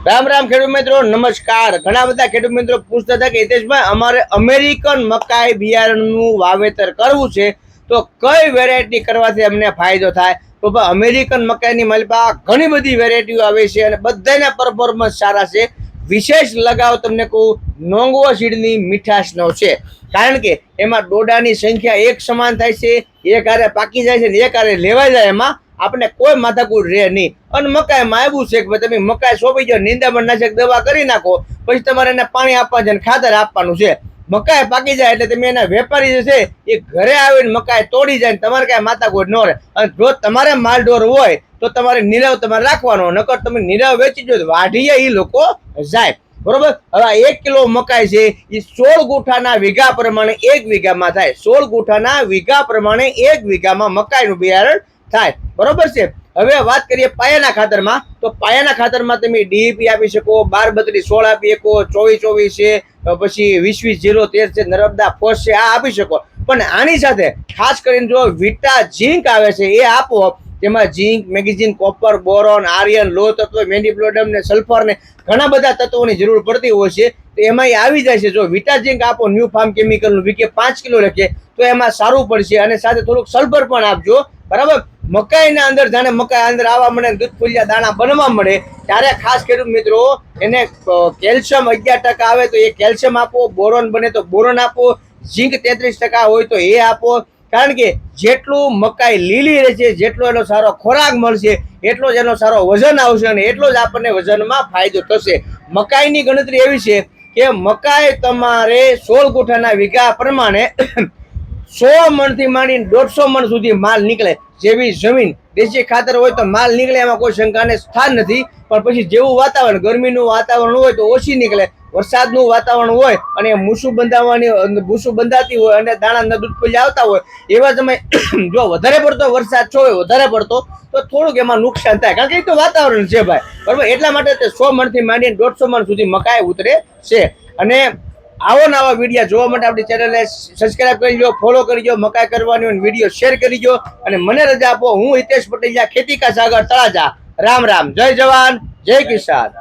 રામ રામ ખેડૂત મિત્રો, નમસ્કાર। ઘણા બધા ખેડૂત મિત્રો પૂછતા હતા કે હિતેશભાઈ અમારે અમેરિકન મકાઈ બિયારણનું વાવેતર કરવું છે તો કઈ વેરાયટી કરવાથી અમને ફાયદો થાય? તો અમેરિકન મકાઈની મારી પાસે ઘણી બધી વેરાયટીઓ આવે છે અને બધાના પરફોર્મન્સ સારા છે। વિશેષ લગાવ તમને કહું નોંગવો સીડની મીઠાશનો છે, કારણ કે એમાં ડોડાની સંખ્યા એક સમાન થાય છે, એક હારે પાકી જાય છે ને એક હારે લેવાઈ જાય, એમાં આપણે કોઈ માથાકૂટ રહે નહીં। અને મકાઈમાં એવું છે કે તમે મકાઈ સોંપી જાઓ, નિંદામણ નાશક દવા કરી નાખો, પછી તમારે એને પાણી આપવા છે અને ખાતર આપવાનું છે। મકાઈ પાકી જાય એટલે તમે એના વેપારી જે છે એ ઘરે આવીને મકાઈ તોડી જાય, તમારે કાંઈ માથાકૂટ ન રહે। અને જો તમારે માલઢોર હોય તો તમારે નીરવ તમારે રાખવાનો, નકર તમે નીરવ વેચી દો વાઢીએ એ લોકો જાય, બરોબર। હવે 1 કિલો મકાઈ છે એ 16 ગુઠાના વીઘા પ્રમાણે 1 વીઘામાં થાય, 16 ગુઠાના વીઘા પ્રમાણે 1 વીઘામાં મકાઈનું બિયારણ થાય, બરોબર છે। હવે વાત કરીએ પાયાના ખાતરમાં, તો પાયાના ખાતરમાં તમે ડીઈપી આપી શકો, 12-32-16 આપી શકો, 24-24 છે, પછી 20-20-0-13 છે, નર્મદા ફોસ છે, આ આપી શકો। પણ આની સાથે ખાસ કરીને જો વિટા ઝીંક આવે છે એ આપો, જેમાં ઝીંક, મેગ્નેશિયમ, કોપર, બોરોન, આયર્ન, લોહ તત્વ, મેન્ડિપ્લોડમ ને સલ્ફર ને ઘણા બધા તત્વોની જરૂર પડતી હોય છે, તો એમાં એ આવી જાય છે। જો વિટા ઝીંક આપો ન્યૂ ફાર્મ કેમિકલનું વીકે 5 કિલો લખે તો એમાં સારું પડશે, અને સાથે થોડુંક સલ્ફર પણ આપજો, બરાબર। મકાઈના અંદર જાણે મકાઈ અંદર આવવા મળે, દૂધ ફૂલિયા દાણા બનવા મળે ત્યારે ખાસ ખેડૂત મિત્રો એને કેલ્શિયમ 11% આવે તો એ કેલ્શિયમ આપો, બોરોન બને તો બોરોન આપો, ઝીંક 33% હોય તો એ આપો, કારણ કે જેટલું મકાઈ લીલી રહેશે, જેટલો એનો સારો ખોરાક મળશે, એટલો જ એનો સારો વજન આવશે અને એટલો જ આપણને વજનમાં ફાયદો થશે। મકાઈની ગણતરી એવી છે કે મકાઈ તમારે 16 ગુઠાના વીઘા પ્રમાણે 100 મણથી માંડીને 150 મણ સુધી માલ નીકળે। જેવી જમીન દેશી ખાતર હોય તો માલ નીકળે, એમાં કોઈ શંકાને સ્થાન નથી। પણ પછી જેવું વાતાવરણ, ગરમીનું વાતાવરણ હોય તો ઓછી નીકળે, વરસાદનું વાતાવરણ હોય અને મૂસું બંધાતી હોય અને દાણા દૂધ ફૂલિયા આવતા હોય, એવા સમય જો વધારે પડતો વરસાદ હોય, વધારે પડતો તો થોડુંક એમાં નુકસાન થાય, કારણ કે એ તો વાતાવરણ છે ભાઈ, બરાબર। એટલા માટે 100 મણથી માંડીને 150 મણ સુધી મકાઈ ઉતરે છે। અને આવો નવા વિડીયો જોવા માટે આપણી ચેનલને સબસ્ક્રાઇબ કરી લો, ફોલો કરી લો, મકાઈ કરવાની વિડીયો શેર કરી દો અને મને રજા આપો। હું હિતેશ પટેલિયા, ખેતી કા સાગર, તળાજા। રામ રામ, જય જવાન, જય કિસાન।